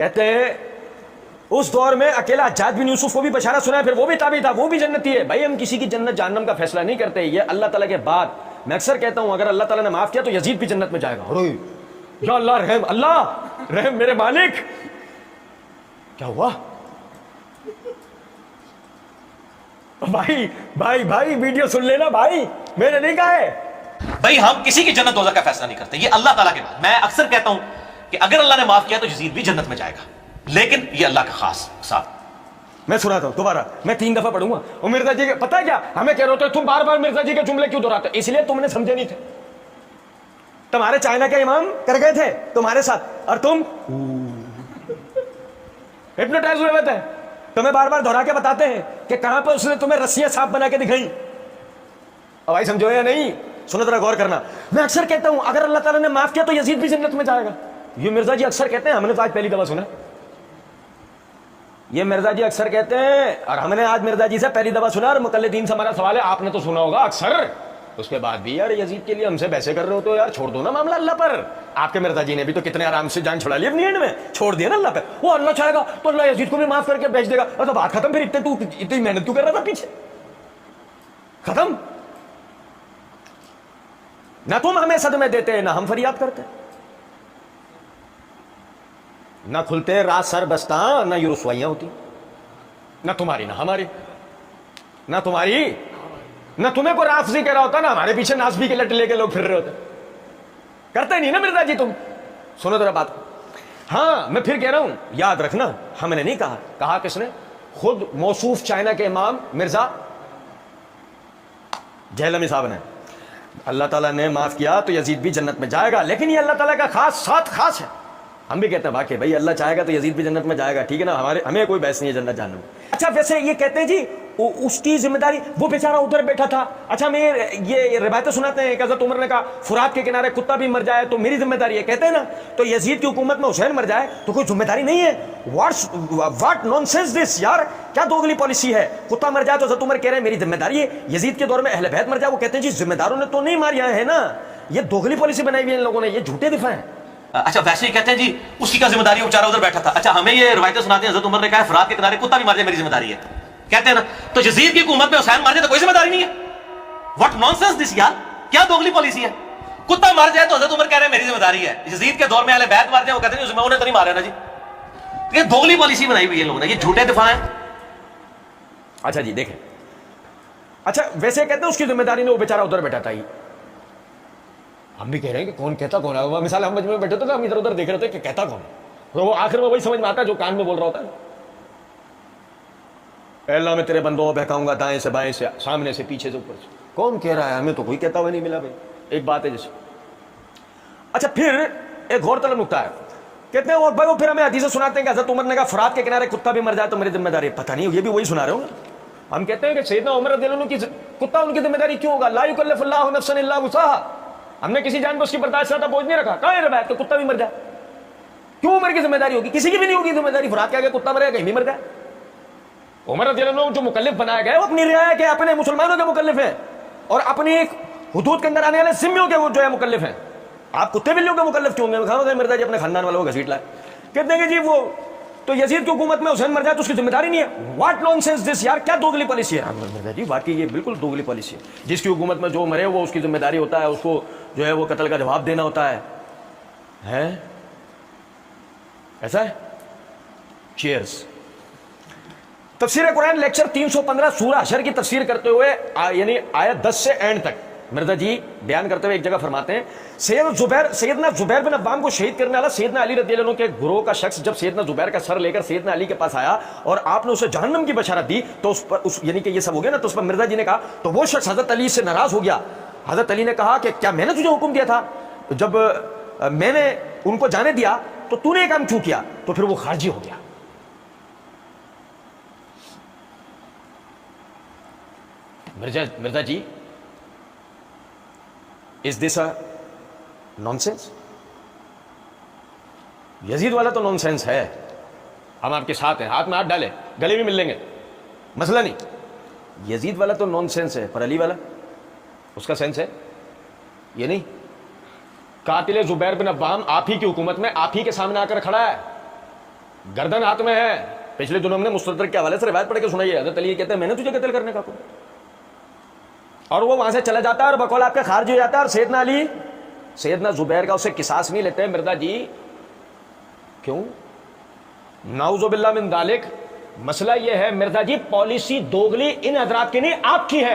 کہتے ہیں اس دور میں اکیلا حجاج بن یوسف کو بھی بشارہ سنا ہے، پھر وہ بھی تابعی تھا، وہ بھی جنتی ہے. بھائی ہم کسی کی جنت جہنم کا فیصلہ نہیں کرتے، یہ اللہ تعالیٰ کے بعد. میں اکثر کہتا ہوں اگر اللہ تعالیٰ نے معاف کیا تو یزید بھی جنت میں جائے گا. یا اللہ رحم، اللہ رحم میرے مالک. کیا ہوا بھائی بھائی بھائی ویڈیو سن لینا بھائی، میں نے نہیں کہا ہے. بھائی ہم کسی کی جنت دوزخ کا فیصلہ نہیں کرتے، یہ اللہ تعالیٰ کے بعد. میں اکثر کہتا ہوں کہ اگر اللہ نے معاف کیا تو یزید بھی جنت میں جائے گا، لیکن یہ اللہ کا خاص ساتھ. میں سناتا ہوں دوبارہ، میں 3 دفعہ پڑھوں گا. اور مرزا جی پتہ ہے کیا ہمیں کہہ رہے ہوتے تم بار بار مرزا جی کے جملے کیوں دہراتے ہو؟ اس لیے تم نے سمجھے نہیں تھے. تمہارے چائنا کے امام کر گئے تھے تمہارے ساتھ اور تم ہپنوٹائز ہوئے تھے. تمہیں بار بار دہرا کے بتاتے ہیں کہ کہاں پر اس نے تمہیں رسیاں صاف بنا کے دکھائیں. اب بھائی سمجھو یا نہیں؟ سنو ذرا غور کرنا. میں اکثر کہتا ہوں اگر اللہ تعالیٰ نے معاف کیا تو یزید بھی جنت میں جائے گا. یہ مرزا جی اکثر کہتے ہیں، ہم نے تو آج پہلی دفعہ سنا. یہ مرزا جی اکثر کہتے ہیں اور ہم نے آج مرزا جی سے پہلی دفعہ سنا. اور مقلدین سے ہمارا سوال ہے، آپ نے تو سنا ہوگا اکثر، اس کے بعد بھی یار یزید کے لیے ہم سے بحثیں کر رہے ہو تو یار چھوڑ دو نا معاملہ اللہ پر. آپ کے مرزا جی نے بھی تو کتنے آرام سے جان چھڑا لی اپنی اینڈ میں، چھوڑ دیا نا اللہ پہ. وہ اللہ چاہے گا تو اللہ یزید کو بھی معاف کر کے بھیج دے گا. اور تو بات ختم. پھر اتنی محنت کیوں کر رہا تھا پیچھے؟ ختم. نہ تم ہمیں صدمے دیتے نہ ہم فریاد کرتے، نہ کھلتے رات سر بستاں، نہ یہ رسوائیاں ہوتی. نہ تمہاری نہ ہماری، نہ تمہاری نہ تمہیں کوئی رافضی کہہ رہا ہوتا، نہ ہمارے پیچھے ناسبی کے لٹ لے کے لوگ پھر رہے ہوتے. کرتے نہیں نا مرزا جی تم. سنو ذرا بات. ہاں میں پھر کہہ رہا ہوں، یاد رکھنا ہم نے نہیں کہا. کہا کس نے؟ خود موصوف چائنا کے امام مرزا جہلمی صاحب نے. اللہ تعالیٰ نے معاف کیا تو یزید بھی جنت میں جائے گا، لیکن یہ اللہ تعالیٰ کا خاص ساتھ خاص ہے. ہم بھی کہتے ہیں واقعی بھائی اللہ چاہے گا تو یزید بھی جنت میں جائے گا، ٹھیک ہے نا، ہمیں کوئی بحث نہیں ہے جنت جہنم. اچھا ویسے یہ کہتے ہیں جی اس کی ذمہ داری، وہ بیچارہ ادھر بیٹھا تھا. اچھا میں یہ روایتیں سناتے ہیں کہ حضرت عمر نے کہا فرات کے کنارے کتا بھی مر جائے تو میری ذمہ داری ہے، کہتے ہیں نا. تو یزید کی حکومت میں حسین مر جائے تو کوئی ذمہ داری نہیں ہے. واٹ نانسنس دس یار، کیا دوگلی پالیسی ہے؟ کتا مر جائے تو حضرت عمر کہہ رہے ہیں میری ذمہ داری ہے. یزید کے دور میں اہل بیت مر جائے وہ کہتے ہیں جی ذمہ داروں نے تو نہیں ماریا ہے نا. یہ دوگلی پالیسی بنائی ہوئی ہے ان لوگوں نے، یہ جھوٹے دفاع ہیں. اچھا ویسے ہی کہتے ہیں جی اس کی کیا ذمہ داری ہے، بیچارہ ادھر بیٹھا تھا. اچھا ہمیں یہ روایتیں سناتے ہیں حضرت عمر نے کہا فرات کے کنارے کتا بھی مر جائے میری ذمہ داری ہے، کہتے ہیں نا. تو یزید کی حکومت میں حسین مر جائے تو کوئی ذمہ داری نہیں ہے. واٹ نانسنس دس یار، کیا دوگلی پالیسی ہے؟ کتا مر جائے تو حضرت عمر کہہ رہے ہیں میری ذمہ داری ہے، یزید کے دور میں اہل بیت مر جائے وہ کہتے ہیں ذمہ انہیں تو نہیں مارا نا جی. یہ دوگلی پالیسی بنائی ہوئی ہے لوگوں نے، یہ جھوٹے دفاع ہیں. اچھا جی دیکھیں، اچھا ویسے کہتے ہیں اس کی ذمہ داری نے وہ بیچارہ ادھر بیٹھا تھا. ہم بھی کہہ رہے ہیں کہ کون کہتا کون ہے. مثال ہم مجمع میں بیٹھے تو ہم ادھر ادھر دیکھ رہے تھے کہ کہتا کون ہے، تو وہ آخر میں وہی سمجھ میں آتا ہے جو کان میں بول رہا ہوتا ہے. اے اللہ میں تیرے بندوں کو بہکاؤں گا دائیں سے بائیں سے، سامنے سے پیچھے سے اوپر سے. کون کہہ رہا ہے؟ ہمیں تو کوئی کہتا ہوا نہیں ملا بھائی. ایک بات ہے جیسے. اچھا پھر ایک غور طلب نکتہ ہے، کہتے ہیں اور بھائی وہ پھر ہمیں حدیثیں سناتے ہیں کہ حضرت عمر نے کہا فرات کے کنارے کتا بھی مر جائے تو میری ذمہ داری ہے. پتہ نہیں یہ بھی وہی سنا رہے ہوں. ہم کہتے ہیں کہ سیدنا عمر رضی اللہ عنہ کی کتا ان کی ذمہ داری کیوں ہوگا؟ لا یکلف اللہ نفسا الا وسعها. ہم نے کسی جان پہ اس کی برداشت کا بوجھ نہیں رکھا. کہاں ہے روایت کہ کتا بھی مر جائے؟ کیوں عمر کی ذمہ داری ہوگی؟ کسی کی بھی نہیں ہوگی ذمہ داری. فرات کے آگے کتا مرے کہیں بھی مر جائے. عمر رضی اللہ عنہ جو مکلف بنایا گیا وہ اپنی رعایا کے اپنے مسلمانوں کے مکلف ہیں اور اپنی ایک حدود کے اندر آنے والے ذمیوں کے وہ جو ہے مکلف ہیں. آپ کتے بلیوں کے مکلف کیوں ہوں گے؟ مرزا جی اپنے خاندان والوں کو گھسیٹ لائے. کہتے ہیں کہ جی وہ تو یزید کی حکومت میں حسین مر جائے تو اس کی ذمہ داری نہیں ہے. واٹ نانسنس دس یار، کیا دوگلی پالیسی ہے؟ مرزا جی واقعی یہ بالکل دوگلی پالیسی ہے. جس کی حکومت میں جو مرے وہ اس کی ذمہ داری ہوتا ہے، اس کو جو ہے وہ قتل کا جواب دینا ہوتا ہے. ایسا ہے. چیئرز. تفسیر قرآن لیکچر 315 سورہ حشر کی تفسیر کرتے ہوئے یعنی آیت 10 سے اینڈ تک مرزا جی بیان کرتے ہوئے ایک جگہ فرماتے ہیں سیدنا زبیر بن عوام کو شہید کرنے والا سیدنا علی رضی اللہ عنہ کے گروہ کا شخص جب سیدنا زبیر کا سر لے کر سیدنا علی کے پاس آیا اور آپ نے اسے جہنم کی بشارت دی تو اس پر یعنی کہ یہ سب ہو گیا نا، تو اس پر مرزا جی نے کہا تو وہ شخص حضرت علی سے ناراض ہو گیا. حضرت علی نے کہا کہ کیا میں نے تجھے حکم دیا تھا؟ جب میں نے ان کو جانے دیا تو تو نے یہ کام کیوں کیا؟ تو پھر وہ خارجی ہو گیا. مرزا جی از دس اے نانسنس؟ یزید والا تو نانسنس ہے، ہم آپ کے ساتھ ہیں، ہاتھ میں ہاتھ ڈالیں گلے بھی مل لیں گے، مسئلہ نہیں. یزید والا تو نانسنس ہے، پر علی والا اس کا سینس ہے. یہ نہیں، قاتل زبیر بن عوام آپ ہی کی حکومت میں آپ ہی کے سامنے آ کر کھڑا ہے. گردن ہاتھ میں ہے. پچھلے دنوں میں نے مستدرک کے حوالے سے روایت پڑھ کے سنائی ہے. حضرت علی کہتے ہیں میں نے تجھے قتل کرنے کا کہا, اور وہ وہاں سے چلا جاتا ہے اور بقول آپ کے خارج ہو جاتا ہے. اور سیدنا علی سیدنا زبیر کا اسے قصاص نہیں لیتے. مرزا جی کیوں؟ نعوذ باللہ من ذالک. مسئلہ یہ ہے مرزا جی پالیسی دوگلی ان حضرات کی نہیں آپ کی ہے.